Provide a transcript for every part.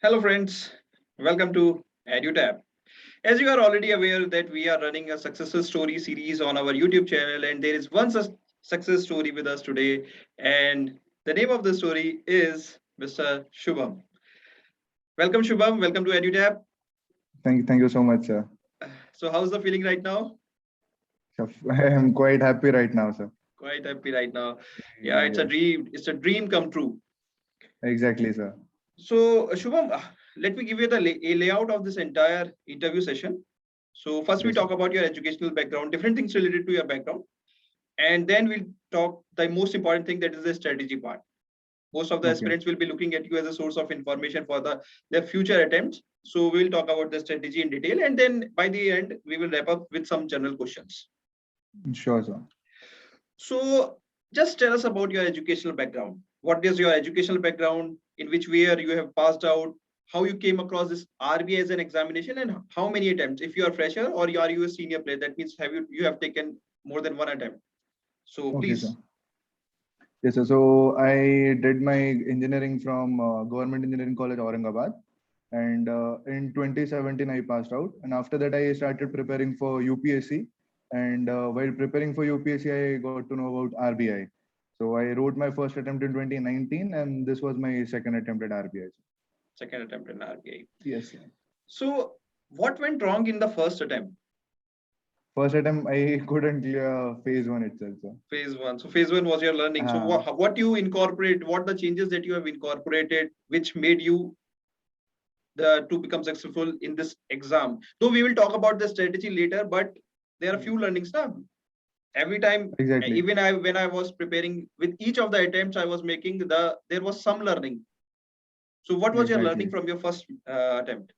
Hello friends, welcome to EduTab. As you are already aware that we are running a success story series on our YouTube channel and there is one such success story with us today and the name of the story is Mr. Shubham. Welcome Shubham, welcome to EduTab. Thank you so much, sir. So how's the feeling right now? I am quite happy right now, sir. Quite happy right now. Yeah, Yes, it's a dream come true. exactly, sir. So Shubham, let me give you the a layout of this entire interview session. So first we Yes, sir. talk about your educational background, different things related to your background. And then we'll talk the most important thing, that is the strategy part. Most of the Okay, aspirants will be looking at you as a source of information for their future attempts. So we'll talk about the strategy in detail, and then by the end we will wrap up with some general questions. sure, sir. So just tell us about your educational background. What is your educational background, in which year you have passed out, how you came across this RBI as an examination, and how many attempts, if you are fresher or are you a senior player, that means you have taken more than one attempt. So Okay, sir. please. Yes, sir. So I did my engineering from Government Engineering College, Aurangabad, and in 2017 I passed out. And after that, I started preparing for UPSC. And while preparing for UPSC, I got to know about RBI. So I wrote my first attempt in 2019, and this was my second attempt at RBI. Second attempt in RBI. Yes, sir. So, what went wrong in the first attempt? First attempt, I couldn't clear phase one itself, sir. Phase one. So, phase one was your learning. So, Uh, what you incorporate? What the changes that you have incorporated, which made you the to become successful in this exam? Though we will talk about the strategy later, but there are few learnings now. Every time, exactly, even I when I was preparing with each of the attempts I was making, there was some learning. So, what was your learning exactly. from your first attempt?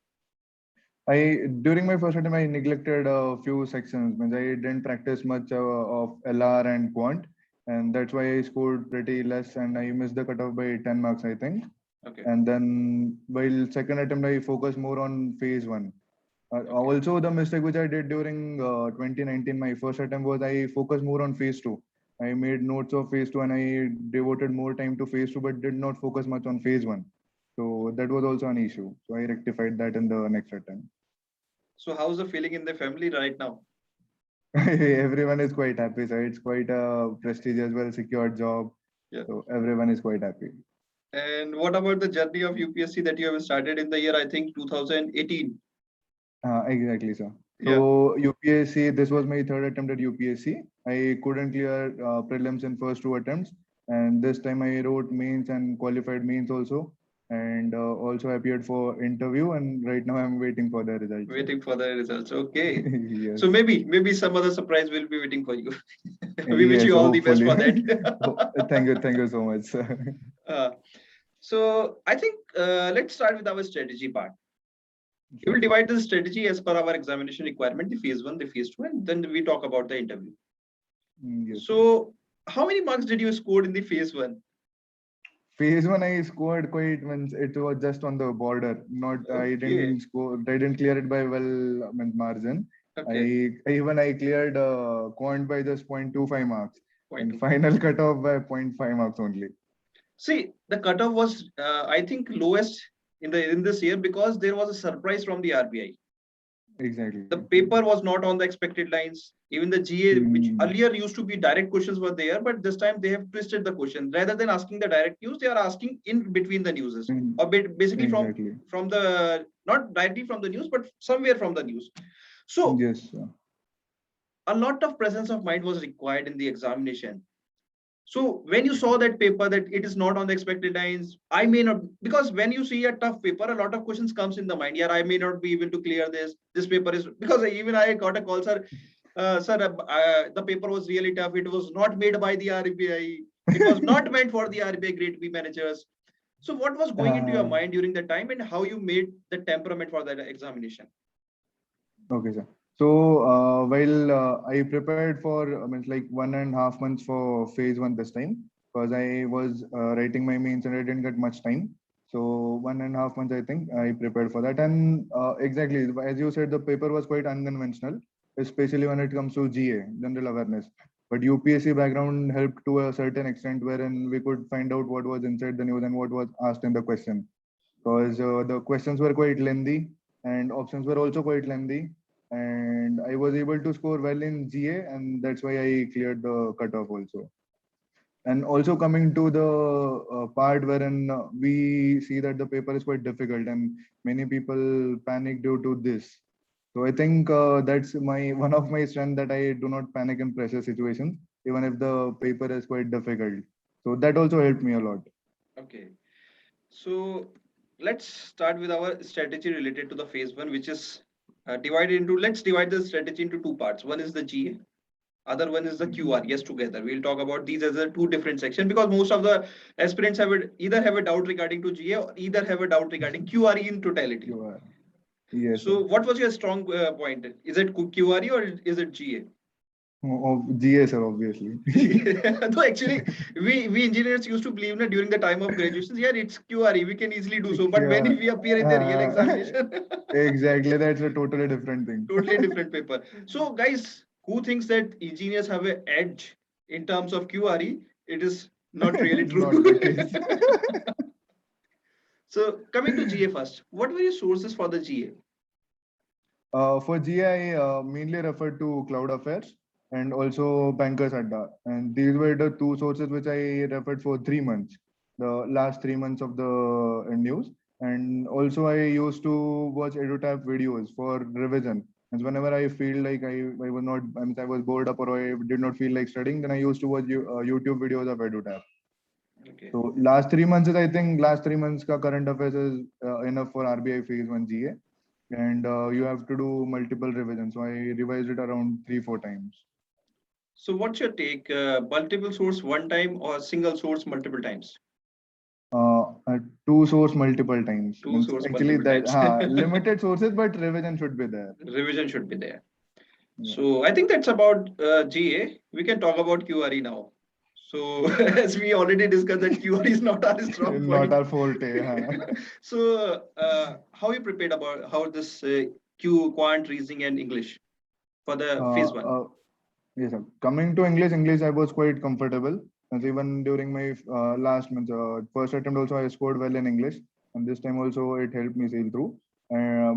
During my first attempt, I neglected a few sections. Means I didn't practice much of LR and quant, and that's why I scored pretty less, and I missed the cutoff by 10 marks, I think. Okay. And then while second attempt, I focused more on phase one. Okay. Also, the mistake which I did during 2019, my first attempt was I focused more on phase two. I made notes of phase two and I devoted more time to phase two, but did not focus much on phase one. So that was also an issue. So I rectified that in the next attempt. So, how's the feeling in the family right now? Everyone is quite happy. So it's quite a prestigious, well secured job. Yeah. So everyone is quite happy. And what about the journey of UPSC that you have started in the year, I think 2018? Exactly, sir. Yeah. So UPSC, this was my third attempt at UPSC. I couldn't clear prelims in first two attempts, and this time I wrote mains and qualified mains also, and also appeared for interview. And right now I'm waiting for the results, sir. Waiting for the results. Okay. Yes, So maybe some other surprise will be waiting for you. We wish yes, you all the best hopefully. for that. Thank you so much, sir. uh, so I think let's start with our strategy part. We will Sure. divide the strategy as per our examination requirement, the phase one, the phase two, and then we talk about the interview. Yes, sir. So how many marks did you score in the phase one? Phase one, I scored quite means it was just on the border. Not I Okay. didn't score. I didn't clear it by well means margin. Okay. I cleared quant by just 0.25 marks Point and two five. final cutoff by 0.5 marks only. See, the cutoff was, I think, lowest in this year because there was a surprise from the RBI. Exactly. The paper was not on the expected lines. Even the GA, which Hmm. earlier used to be direct questions, were there, but this time they have twisted the question. Rather than asking the direct news, they are asking in between the newses, Hmm. or basically Exactly. from the not directly from the news, but somewhere from the news. So Yes, sir. a lot of presence of mind was required in the examination. So when you saw that paper that it is not on the expected lines, I may not, because when you see a tough paper, a lot of questions comes in the mind. Yeah, I may not be able to clear this. This paper is because even I got a call, sir. Sir, the paper was really tough. It was not made by the RBI. It was not meant for the RBI grade B managers. So what was going into your Uh, mind during that time, and how you made the temperament for that examination? okay, sir. So while I prepared for means like 1.5 months for phase one this time because I was writing my mains and I didn't get much time. So 1.5 months I think I prepared for that. And exactly as you said, the paper was quite unconventional, especially when it comes to GA, general awareness. But UPSC background helped to a certain extent wherein we could find out what was inside the news and what was asked in the question. because the questions were quite lengthy and options were also quite lengthy. And I was able to score well in GA, and that's why I cleared the cutoff also. And also coming to the part wherein we see that the paper is quite difficult and many people panic due to this. So I think that's my one of my strength, that I do not panic in pressure situations, even if the paper is quite difficult. So that also helped me a lot. Okay. So let's start with our strategy related to the phase one, which is divided into, let's divide the strategy into two parts. One is the GA, other one is the Mhm. QR. Yes, together we'll talk about these as a two different section, because most of the aspirants either have a doubt regarding to GA or either have a doubt regarding QRE in totality. You are. Yes, sir. So what was your strong point? Is it QRE or is it GA? GA, sir, obviously. No, actually, we engineers used to believe that during the time of graduations, yeah, it's QRE, we can easily do so. But when Yeah. we appear in the real examination, Exactly. That's a totally different thing. totally different paper. So, guys, who thinks that engineers have an edge in terms of QRE? It is not really Not true. the case. So, coming to GA first, what were your sources for the GA? For GI, mainly referred to Cloud Affairs and also Bankers Adda. And these were the two sources which I referred for 3 months, the last 3 months of the news. And also I used to watch EduTap videos for revision. And whenever I feel like I was not, I mean, I was bored up or I did not feel like studying, then I used to watch YouTube videos of EduTap. Okay. So last 3 months is, I think, last 3 months ka current affairs is enough for RBI phase one GA, and you have to do multiple revisions. So I revised it around 3-4 times. So, what's your take? Multiple source one time or single source multiple times? Two source multiple times. Two Means source actually multiple that times. limited sources, but revision should be there. Revision should be there. Yeah. So I think that's about GA. We can talk about QRE now. So as we already discussed that QRE is not our strong Not point. our forte. So how you prepared about how this Q quant reasoning and English for the Uh, phase one? uh, yes, sir. Coming to English I was quite comfortable. And even during my last month, first attempt also, I scored well in English. And this time also, it helped me sail through.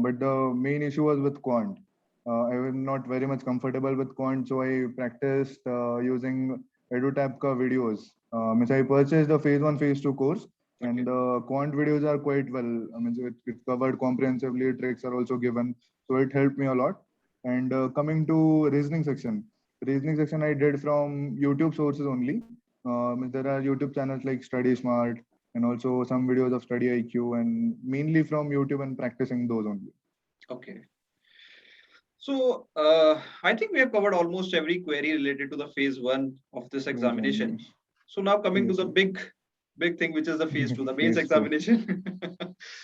But the main issue was with quant. I was not very much comfortable with quant, so I practiced using EduTapka videos. Means I purchased the phase one, phase two course, Okay. and the quant videos are quite well. I mean, it covered comprehensively. Tricks are also given, so it helped me a lot. And coming to reasoning section I did from YouTube sources only. There are YouTube channels like Study Smart and also some videos of Study IQ, and mainly from YouTube and practicing those only. Okay. So I think we have covered almost every query related to the phase one of this examination. Examination. So now coming to Yes, the sir. big thing, which is the phase two, the mains Phase two. examination.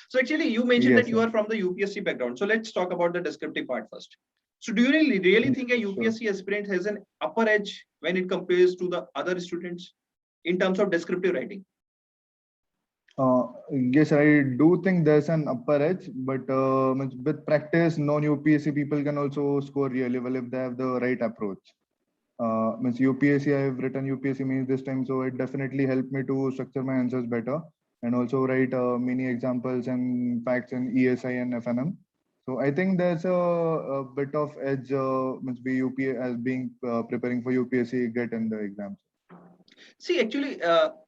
So actually, you mentioned that Yes, you sir. are from the UPSC background. So let's talk about the descriptive part first. So do you really think a Sure. UPSC aspirant has an upper edge when it compares to the other students in terms of descriptive writing? Yes, I do think there's an upper edge, but with practice, non-UPSC people can also score really well if they have the right approach. Means UPSC, I've written UPSC means this time, so it definitely helped me to structure my answers better and also write many examples and facts in ESI and FNM. So I think there's a bit of edge means we UP as being preparing for UPSC get in the exams. See, actually,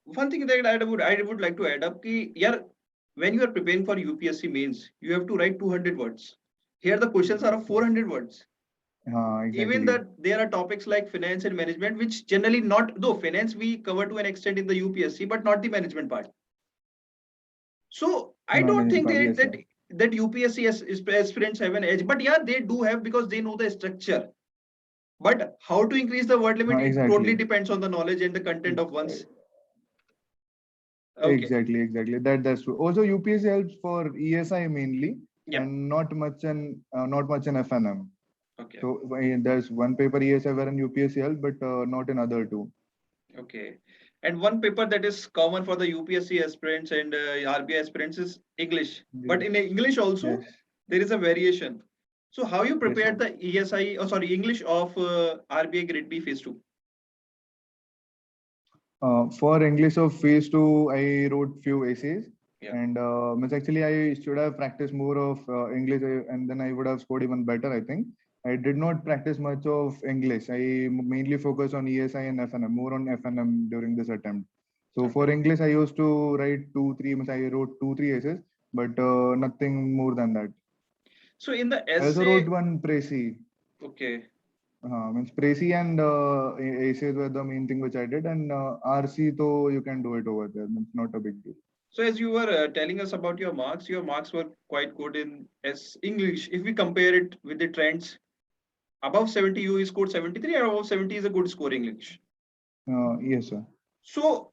one thing that I would like to add up ki, yeah, when you are preparing for UPSC mains, you have to write 200 words. Here the questions are of 400 words. Even Exactly. that there are topics like finance and management, which generally not, though finance we cover to an extent in the UPSC, but not the management part. So I don't Management think part, that yes, that, sir. that UPSC aspirants have an edge, but yeah, they do have because they know the structure. But how to increase the word limit, it totally Exactly. depends on the knowledge and the content of one's. Okay. Exactly. That's true. Also, UPSC helps for ESI mainly, Yep. and not much in FNM. Okay. So there's one paper ESI wherein UPSC help, but not in other two. Okay. And one paper that is common for the UPSC aspirants and RBI aspirants is English. But Yes. in English Yes. also, there is a variation. So how you Yes, sir. prepared the ESI, oh sorry, English of RBI Grade B Phase 2? For English of phase two, I wrote few essays, Yeah. And means actually I should have practiced more of English, and then I would have scored even better, I think. I did not practice much of English. I mainly focus on ESI and FNM, more on FNM during this attempt. So for Okay. English, I used to write two, three, means I wrote two, three essays, but nothing more than that. So in the I also wrote essay, one Prezi. okay. Means Prezi and essays were the main thing which I did, and RC, though you can do it over there. It's not a big deal. So as you were telling us about your marks were quite good in as English. If we compare it with the trends, above 70 you scored 73, and above 70 is a good score in English. Yes, sir. So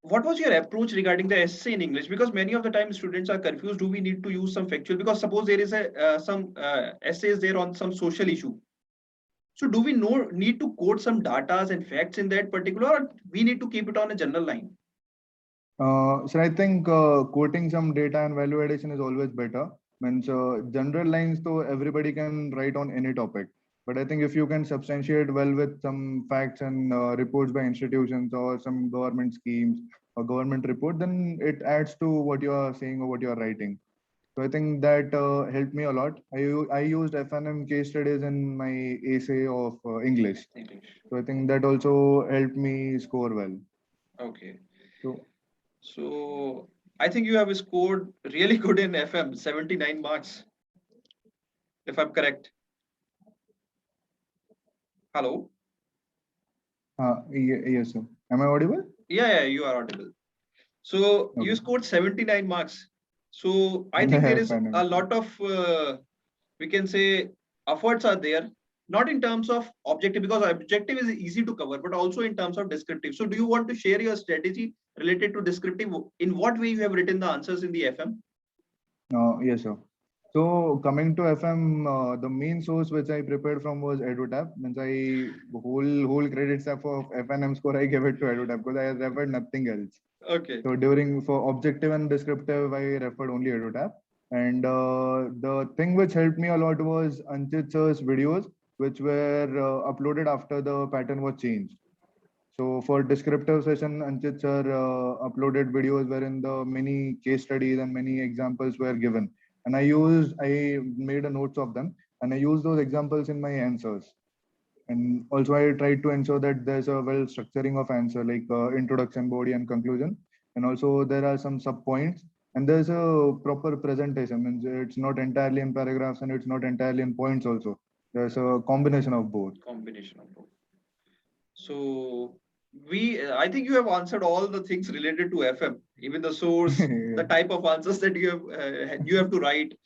what was your approach regarding the essay in English? Because many of the time students are confused. Do we need to use some factual? Because suppose there is a some essays there on some social issue. So do we need to quote some datas and facts in that particular, or we need to keep it on a general line? So I think quoting some data and value addition is always better. Means general lines, though everybody can write on any topic. But I think if you can substantiate well with some facts and reports by institutions or some government schemes or government report, then it adds to what you are saying or what you are writing. So I think that helped me a lot. I used FNM case studies in my essay of English. English. So I think that also helped me score well. Okay. So So I think you have scored really good in FM, 79 marks, if I'm correct. Hello? yes, sir. Am I audible? Yeah, you are audible. So you Okay. scored 79 marks. So I think there is a FNM. lot of, we can say, efforts are there, not in terms of objective, because objective is easy to cover, but also in terms of descriptive. So do you want to share your strategy related to descriptive? In what way you have written the answers in the FM? Yes, sir. So coming to FM, the main source which I prepared from was EduTap. Means I whole credit staff of FNM score I gave it to EduTap because I referred nothing else. Okay. So during for objective and descriptive, I referred only EduTap. And the thing which helped me a lot was Anchit sir's videos, which were uploaded after the pattern was changed. So for descriptive session, Anchit sir uploaded videos wherein the many case studies and many examples were given. And I made a notes of them and I used those examples in my answers. And also I tried to ensure that there's a well structuring of answer like introduction, body and conclusion. And also there are some sub points and there's a proper presentation. Means it's not entirely in paragraphs and it's not entirely in points also. There's a combination of both. Combination of both. So I think you have answered all the things related to FM, even the source, the type of answers that you have to write,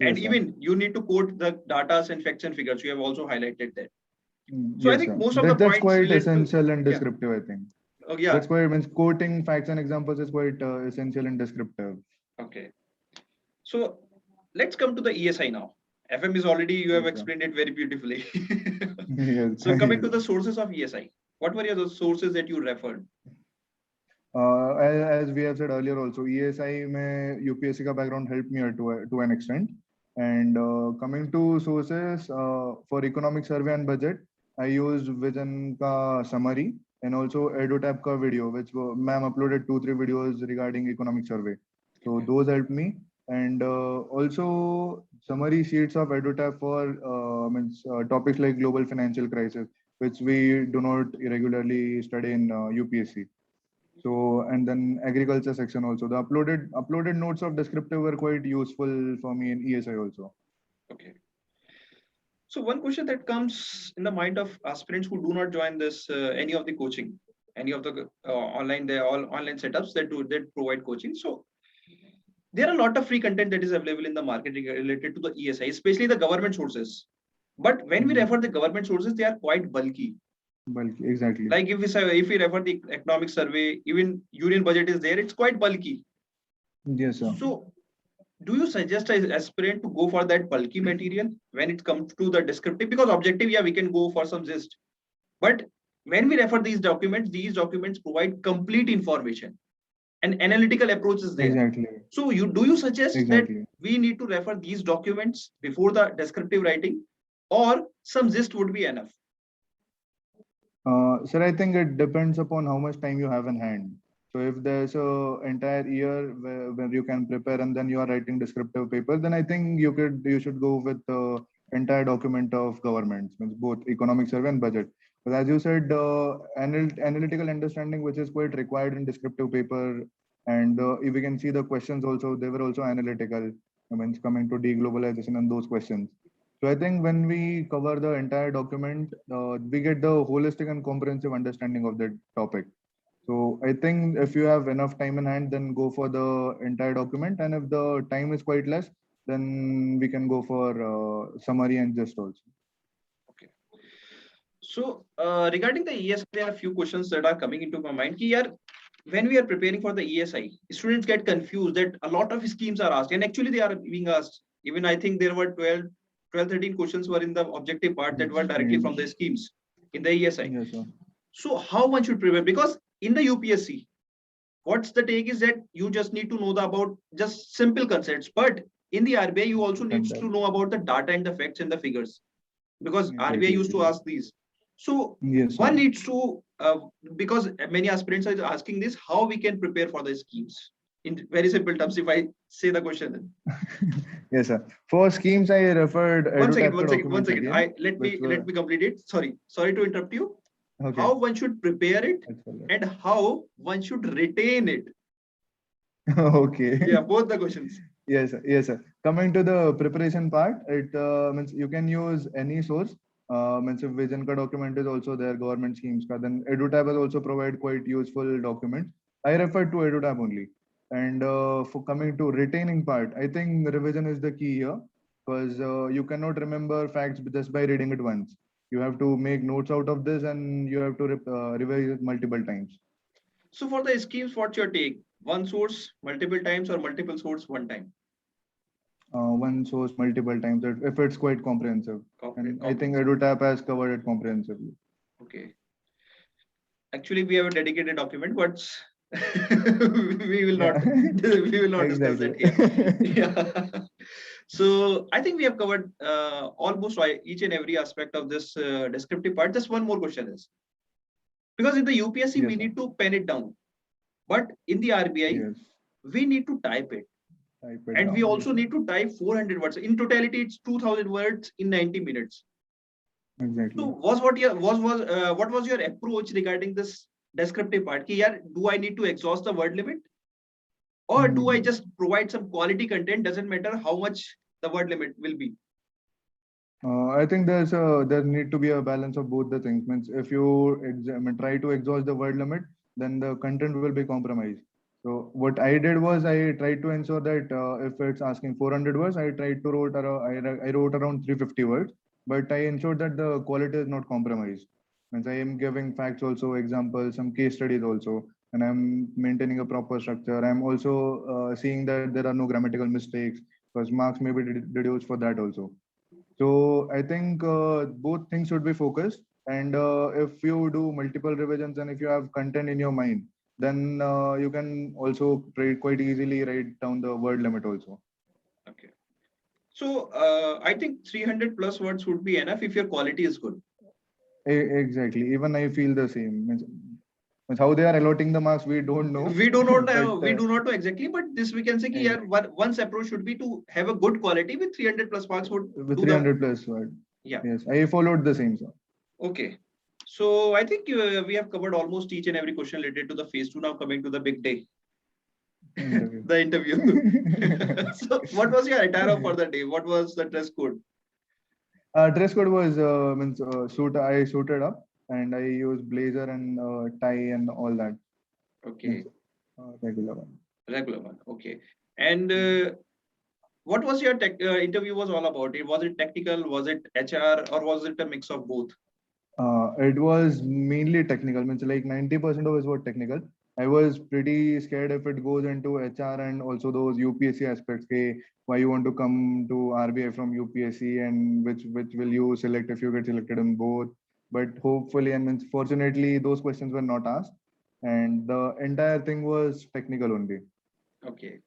and Yes, sir. even you need to quote the data and facts and figures. You have also highlighted that. So I Yes, think sir. most of the That's points quite related to, essential and yeah. descriptive, I think. Oh, yeah. That's quite means quoting facts and examples is quite essential and descriptive. Okay. So let's come to the ESI now. FM is already, you have Yes, sir. explained it very beautifully. Yes. So coming to the sources of ESI, what were the sources that you referred? As we have said earlier, also ESI mein UPSC ka background helped me to an extent. And coming to sources for economic survey and budget, I used Vision ka summary and also EduTap ka video, which ma'am uploaded 2-3 videos regarding economic survey. So Okay. those helped me. And also summary sheets of EduTap for topics like global financial crisis, which we do not regularly study in UPSC. So, and then agriculture section also. The uploaded notes of descriptive were quite useful for me in ESI also. Okay. So one question that comes in the mind of aspirants who do not join this any of the coaching, any of the online, they all online setups that provide coaching. So there are a lot of free content that is available in the market related to the ESI, especially the government sources. But when we refer the government sources, they are quite bulky. Bulky, exactly. Like if we refer the economic survey, even union budget is there, it's quite bulky. Yes, sir. So do you suggest as aspirant to go for that bulky material when it comes to the descriptive? Because objective, yeah, we can go for some gist. But when we refer these documents provide complete information. An analytical approach is there. Exactly. So do you suggest Exactly. that we need to refer these documents before the descriptive writing, or some gist would be enough? Sir, I think it depends upon how much time you have in hand. So if there's a entire year where you can prepare and then you are writing descriptive paper, then I think you should go with the entire document of governments, means both economic survey and budget. But as you said, analytical understanding, which is quite required in descriptive paper, and if we can see the questions also, they were also analytical. I mean, coming to deglobalization and those questions. So I think when we cover the entire document, we get the holistic and comprehensive understanding of the topic. So I think if you have enough time in hand, then go for the entire document. And if the time is quite less, then we can go for summary and just also. Okay. So regarding the ESI, there are a few questions that are coming into my mind. When we are preparing for the ESI, students get confused that a lot of schemes are asked, and actually they are being asked. Even I think there were 13 questions were in the objective part that were directly from the schemes in the ESI. Yes, sir. So how one should prepare? Because in the UPSC, what's the take is that you just need to know about just simple concepts, but in the RBI, you also need to know about the data and the facts and the figures, because RBI used to ask these. So yes, one needs to, because many aspirants are asking this, how we can prepare for the schemes in very simple terms. If I say the question, yes, sir. For schemes, I referred. One second. Let me complete it. Sorry to interrupt you. Okay. How one should prepare it and how one should retain it. Okay. Yeah, both the questions. Yes, sir. Yes, sir. Coming to the preparation part, it means you can use any source. Means if Vision ka document is also there, government schemes ka, then EduTab has also provide quite useful documents. I refer to EduTab only. And for coming to retaining part, I think revision is the key here, because you cannot remember facts just by reading it once. You have to make notes out of this and you have to revise it multiple times. So for the schemes, what's your take? One source multiple times or multiple source one time? One source multiple times if it's quite comprehensive. And I think EduTap has covered it comprehensively. Okay. Actually, we have a dedicated document, but we will not discuss that here. Yeah. So I think we have covered almost each and every aspect of this descriptive part. Just one more question is, because in the UPSC we need to pen it down, but in the RBI we need to type it. And we also need to type 400 words. In totality, it's 2000 words in 90 minutes. Exactly. So what was your approach regarding this descriptive part? Do I need to exhaust the word limit? Or do I just provide some quality content? Doesn't matter how much the word limit will be. I think there need to be a balance of both the things. Means if you try to exhaust the word limit, then the content will be compromised. So what I did was I tried to ensure that if it's asking 400 words, I tried to I wrote around 350 words, but I ensured that the quality is not compromised. Means I am giving facts also, examples, some case studies also, and I'm maintaining a proper structure. I'm also seeing that there are no grammatical mistakes, because marks may be deduced for that also. So I think both things should be focused. And if you do multiple revisions and if you have content in your mind, then you can also quite easily write down the word limit also. Okay. So I think 300 plus words would be enough if your quality is good. Exactly. Even I feel the same. Means how they are allotting the marks, we don't know. We do not know. We do not know exactly, but this we can say one's approach should be to have a good quality with 300 plus marks would. With 300 plus word. Yeah. Yes, I followed the same, sir. Okay. So I think we have covered almost each and every question related to the phase 2. Now coming to the big day. The interview. So what was your attire for the day? What was the dress code? Dress code was suit. I suited up and I used blazer and tie and all that. Okay. Regular one. Regular one. Okay. And what was your interview was all about? Was it technical? Was it HR? Or was it a mix of both? It was mainly technical. Means like 90% of it was technical. I was pretty scared if it goes into HR and also those UPSC aspects. Why you want to come to RBI from UPSC and which will you select if you get selected in both? But hopefully and fortunately those questions were not asked, and the entire thing was technical only. Okay.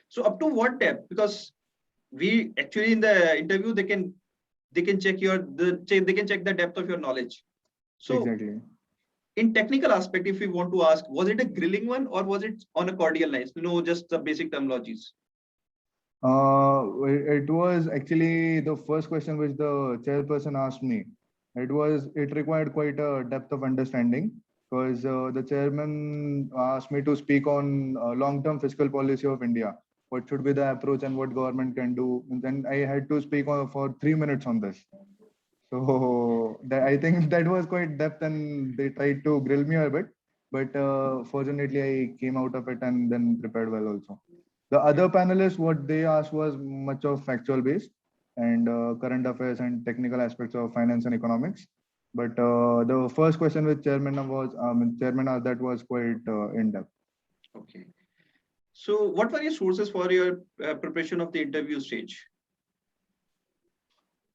So up to what depth? Because we actually in the interview they can check they can check the depth of your knowledge. So exactly. in technical aspect, if we want to ask, was it a grilling one or was it on a cordial lines? No, just the basic terminologies. It was actually the first question which the chairperson asked me. It required quite a depth of understanding because the chairman asked me to speak on long-term fiscal policy of India. What should be the approach and what government can do? And then I had to speak for 3 minutes on this. So I think that was quite depth, and they tried to grill me a bit. But fortunately, I came out of it and then prepared well also. The other panelists, what they asked was much of factual based and current affairs and technical aspects of finance and economics. But the first question with chairman asked, that was quite in depth. Okay. So what were your sources for your preparation of the interview stage?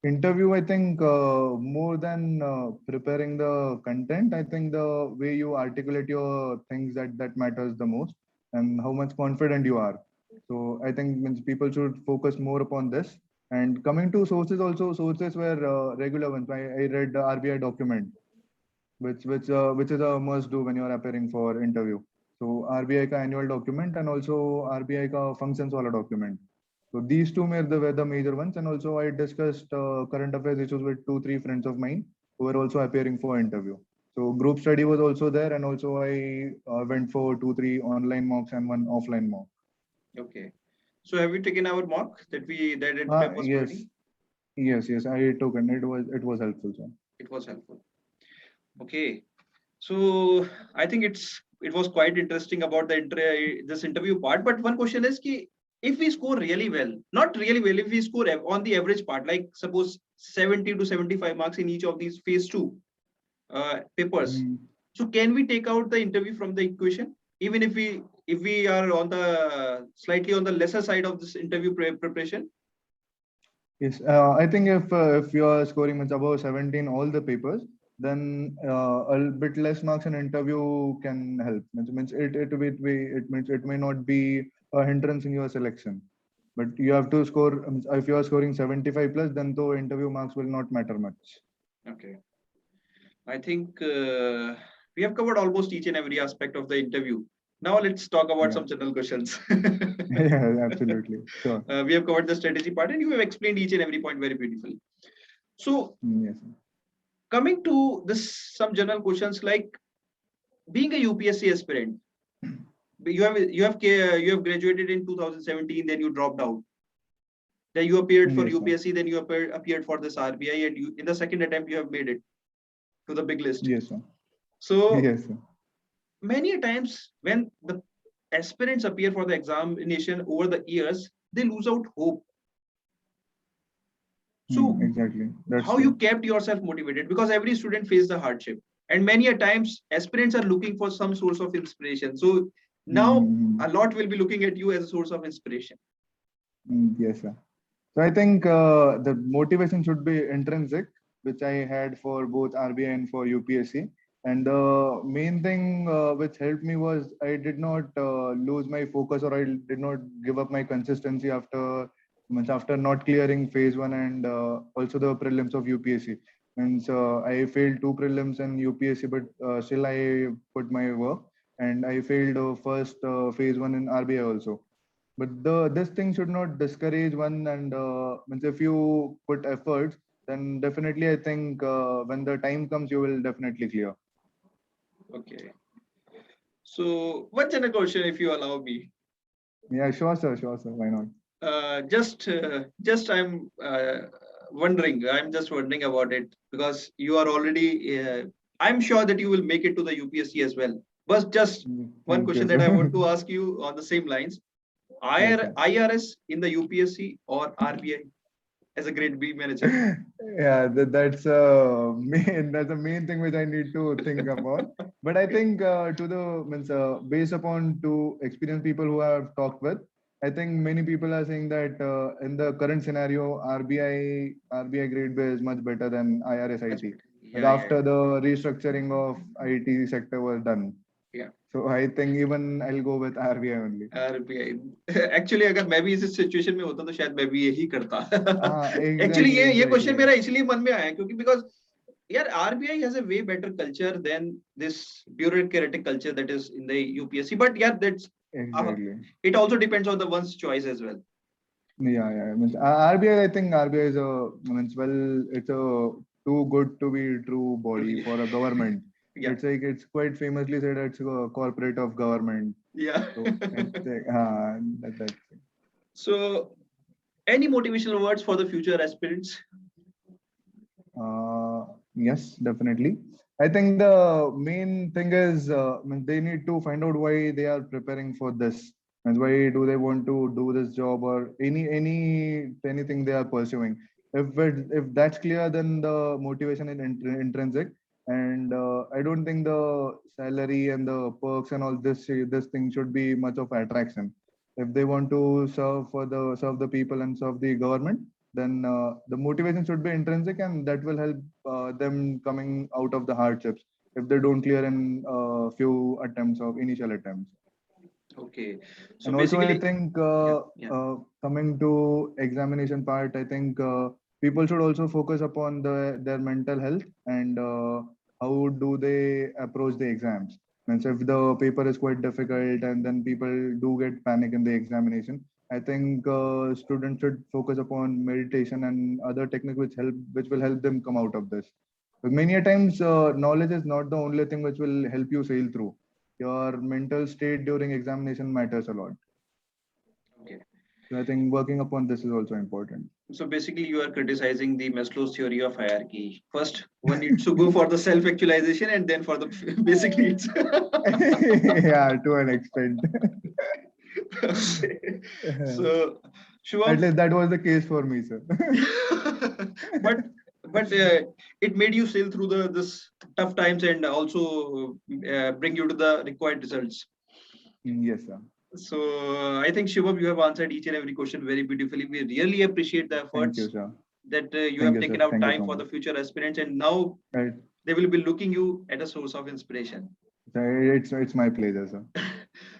Interview, I think more than preparing the content, I think the way you articulate your things that matters the most, and how much confident you are. So I think means people should focus more upon this. And coming to sources, also sources were regular ones. I read the RBI document, which is a must do when you are appearing for interview. So RBI ka annual document and also RBI ka functions wala document. So these two were the major ones, and also I discussed current affairs issues with 2-3 friends of mine who were also appearing for interview. So group study was also there, and also I went for 2-3 online mocks and one offline mock. Okay. So have you taken our mock that it was Yes, ready? yes, I took, and it was helpful, sir. It was helpful. Okay. So I think it was quite interesting about this interview part. But one question is ki, if we score really well, not really well, if we score on the average part, like suppose 70 to 75 marks in each of these phase 2 papers. So can we take out the interview from the equation, even if we are on the slightly on the lesser side of this interview preparation? Yes, I think if you are scoring much above 17 all the papers, then a bit less marks in interview can help. It may not be a hindrance in your selection, but you have to score. If you are scoring 75 plus, then the interview marks will not matter much. Okay, I think we have covered almost each and every aspect of the interview. Now let's talk about some general questions. Yeah, absolutely. Sure. We have covered the strategy part, and you have explained each and every point very beautifully. So, yes. Coming to this, some general questions like being a UPSC aspirant, you have graduated in 2017, then you dropped out. Then you appeared for UPSC, then you appeared for this RBI, and in the second attempt you have made it to the big list. Yes, sir. So yes, sir. Many times when the aspirants appear for the examination over the years, they lose out hope. So exactly. That's how you kept yourself motivated, because every student faces the hardship, and many a times aspirants are looking for some source of inspiration. So now a lot will be looking at you as a source of inspiration. Yes, sir. So I think the motivation should be intrinsic, which I had for both RBI and for UPSC. And the main thing which helped me was I did not lose my focus, or I did not give up my consistency after not clearing phase 1 and also the prelims of UPSC. And so I failed 2 prelims in UPSC, but still I put my work, and I failed first phase 1 in RBI also. But this thing should not discourage one, and if you put efforts, then definitely I think when the time comes, you will definitely clear. Okay. So one general question, if you allow me. Yeah, sure, sir. Why not? I'm wondering. I'm just wondering about it, because you are already. I'm sure that you will make it to the UPSC as well. But just one question that I want to ask you on the same lines: IRS in the UPSC or RBI as a grade B manager? Yeah, that's that's the main thing which I need to think about. But I think based upon to experienced people who I have talked with, I think many people are saying that in the current scenario, RBI grade B is much better than IRS IT. After the restructuring of IT sector was done. Yeah. So I think even I'll go with RBI only. RBI. Actually, अगर मैं भी इस situation में होता तो शायद मैं भी यही करता. Exactly, Actually ये क्वेश्चन मेरा इसलिए मन में आया क्योंकि because yeah, RBI has a way better culture than this bureaucratic culture that is in the UPSC. But yeah, that's uh, Exactly. it also depends on the one's choice as well. Yeah, yeah. Means, RBI, I think RBI is a means well, it's a too good to be true body for a government. Yeah, It's like it's quite famously said it's a corporate of government. yeah. So it's like, that's So, any motivational words for the future aspirants? yes, definitely. I think the main thing is means they need to find out why they are preparing for this. And why do they want to do this job or anything they are pursuing. If that's clear, then the motivation is intrinsic. And I don't think the salary and the perks and all this thing should be much of attraction. If they want to serve the people and serve the government, then the motivation should be intrinsic, and that will help them coming out of the hardships if they don't clear in a few attempts of initial attempts. Okay. So And also, I basically, think yeah, yeah. coming to examination part, I think people should also focus upon their mental health and how do they approach the exams. Means if the paper is quite difficult and then people do get panic in the examination, I think students should focus upon meditation and other techniques which will help them come out of this. But many a times, knowledge is not the only thing which will help you sail through. Your mental state during examination matters a lot. Okay. So I think working upon this is also important. So basically, you are criticizing the Maslow's theory of hierarchy. First, one needs to go for the self-actualization, and then for the basic needs. Yeah, to an extent. Okay. At So, Shubham, least that was the case for me, sir. but it made you sail through the this tough times and also bring you to the required results. Yes, sir. So I think Shubham, you have answered each and every question very beautifully. We really appreciate the Thank you, efforts sir. that you Thank have you, sir. taken out Thank you time so for much. the future aspirants, and now Right. they will be looking you at a source of inspiration. It's my pleasure, sir.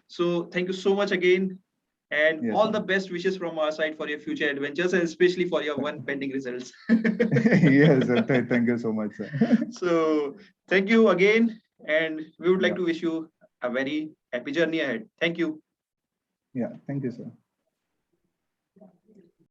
So thank you so much again, and Yes, all sir. the best wishes from our side for your future adventures, and especially for your one pending results. Yes, sir. Thank you so much, sir. So thank you again, and we would like Yeah. to wish you a very happy journey ahead. Thank you. Yeah. Thank you, sir.